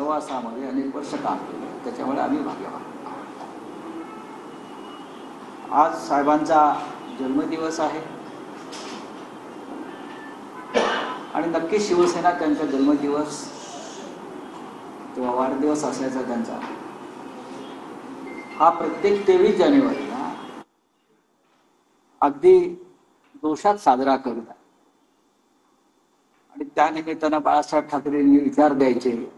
सहवासामध्ये अनेक वर्ष काम केले, त्याच्यामुळे आम्ही भाग्यवान. आज साहेबांचा जन्मदिवस आहे आणि नक्की शिवसेना त्यांचा जन्मदिवस किंवा वाढदिवस असल्याचा त्यांचा हा प्रत्येक 23 जानेवारीला अगदी दोषात साजरा करत आहे. आणि त्या निमित्तानं बाळासाहेब ठाकरेंनी विचार द्यायचे.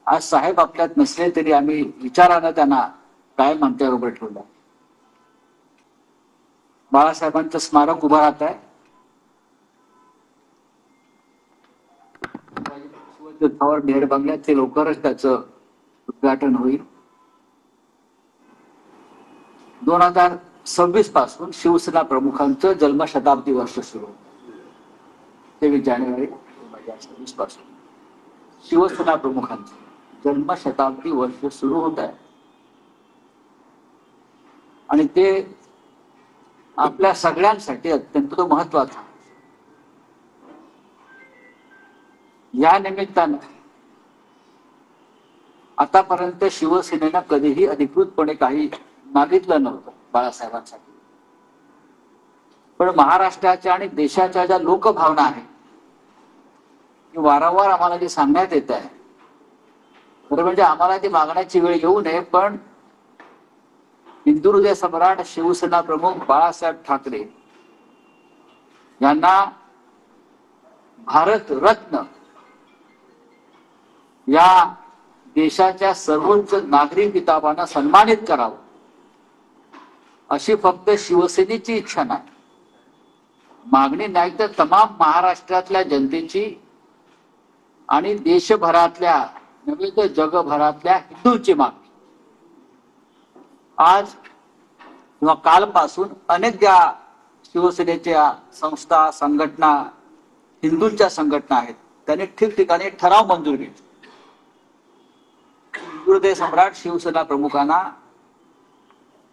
आज साहेब आपल्यात नसले तरी आम्ही विचारानं त्यांना कायम आमच्याबरोबर ठेवलं. बाळासाहेबांचं स्मारक उभं राहत आहे. शिवतीर्थावर नेहर बंगल्यात ते लवकरच त्याचं उद्घाटन होईल. 2026 पासून शिवसेना प्रमुखांचं जन्मशताब्दी वर्ष सुरू. 23 जानेवारी 2026 पासून शिवसेना प्रमुखांचं जन्मशताब्दी वर्ष सुरू होत आहे. आणि ते आपल्या सगळ्यांसाठी अत्यंत महत्वाचं. या निमित्तानं आतापर्यंत शिवसेनेनं कधीही अधिकृतपणे काही मागितलं नव्हतं बाळासाहेबांसाठी. पण महाराष्ट्राच्या आणि देशाच्या ज्या लोकभावना आहेत ती वारंवार आम्हाला जी सांगण्यात येत आहे, खरं म्हणजे आम्हाला ती मागण्याची वेळ येऊ नये, पण हिंदू हृदय सम्राट शिवसेना प्रमुख बाळासाहेब ठाकरे यांना भारत रत्न या देशाच्या सर्वोच्च नागरी किताबानं सन्मानित करावं अशी फक्त शिवसेनेची इच्छा नाही, मागणी नाही, तर तमाम महाराष्ट्रातल्या जनतेची आणि देशभरातल्या नव्हे तर जगभरातल्या हिंदूंची मागणी. आज किंवा कालपासून अनेक ज्या शिवसेनेच्या संस्था संघटना हिंदूंच्या संघटना आहेत त्यांनी ठिकठिकाणी ठराव मंजूर केले. हिंदू हृदय सम्राट शिवसेना प्रमुखांना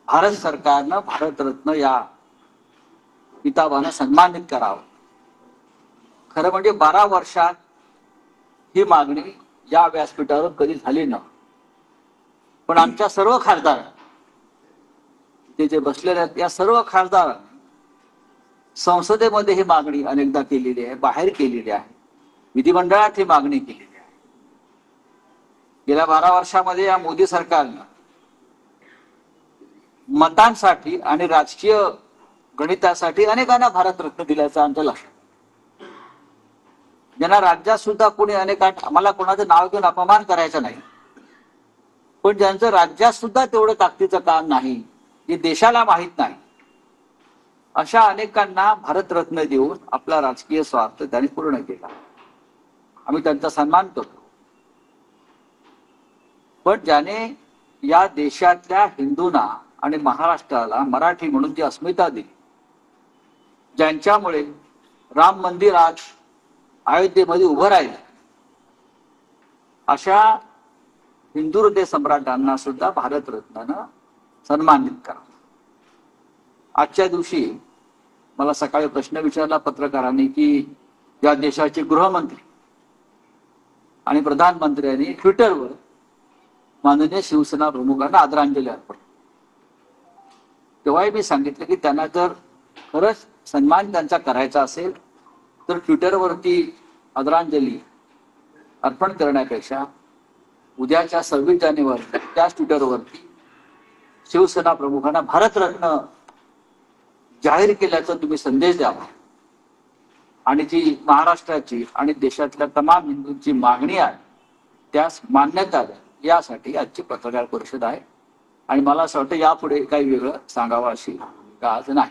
भारत सरकारनं भारतरत्न या किताबानं सन्मानित करावं. खरं म्हणजे 12 वर्षात ही मागणी या व्यासपीठावर कधी झाली नव्हती. पण आमच्या सर्व खासदार ते जे बसलेले आहेत या सर्व खासदारांनी संसदेमध्ये ही मागणी अनेकदा केलेली आहे, बाहेर केलेली आहे, विधिमंडळात ही मागणी केलेली आहे. गेल्या 12 वर्षामध्ये या मोदी सरकारनं मतांसाठी आणि राजकीय गणितासाठी अनेकांना भारतरत्न दिल्याचं आमच्या लक्षात. ज्यांना राज्यात सुद्धा कोणी अनेकांना, आम्हाला कोणाचं नाव घेऊन अपमान करायचा नाही, पण ज्यांचं राज्यात सुद्धा तेवढं ताकदीचं काम नाही, हे देशाला माहित नाही, अशा अनेकांना भारतरत्न देऊन आपला राजकीय स्वार्थ त्यांनी पूर्ण केला. आम्ही त्यांचा सन्मान करतो. पण ज्याने या देशातल्या हिंदूंना आणि महाराष्ट्राला मराठी म्हणून जी अस्मिता दिली, ज्यांच्यामुळे राम मंदिर आज अयोध्येमध्ये उभं राहिलं, अशा हिंदू हृदय सम्राटांना सुद्धा भारतरत्नानं सन्मानित करा. आजच्या दिवशी मला सकाळी प्रश्न विचारला पत्रकारांनी की या देशाचे गृहमंत्री आणि प्रधानमंत्र्यांनी ट्विटरवर माननीय शिवसेना प्रमुखांना आदरांजली अर्पण. तेव्हाही मी सांगितलं की त्यांना जर खरंच सन्मान त्यांचा करायचा असेल तर ट्विटरवरती आदरांजली अर्पण करण्यापेक्षा उद्याच्या 26 जानेवारी त्याच ट्विटरवरती शिवसेना प्रमुखांना भारतरत्न जाहीर केल्याचा तुम्ही संदेश द्यावा. आणि जी महाराष्ट्राची आणि देशातल्या तमाम हिंदूंची मागणी आहे त्यास मान्यता द्या, यासाठी आजची पत्रकार परिषद आहे. आणि मला असं वाटतं यापुढे काही वेगळं सांगावं अशी आज नाही.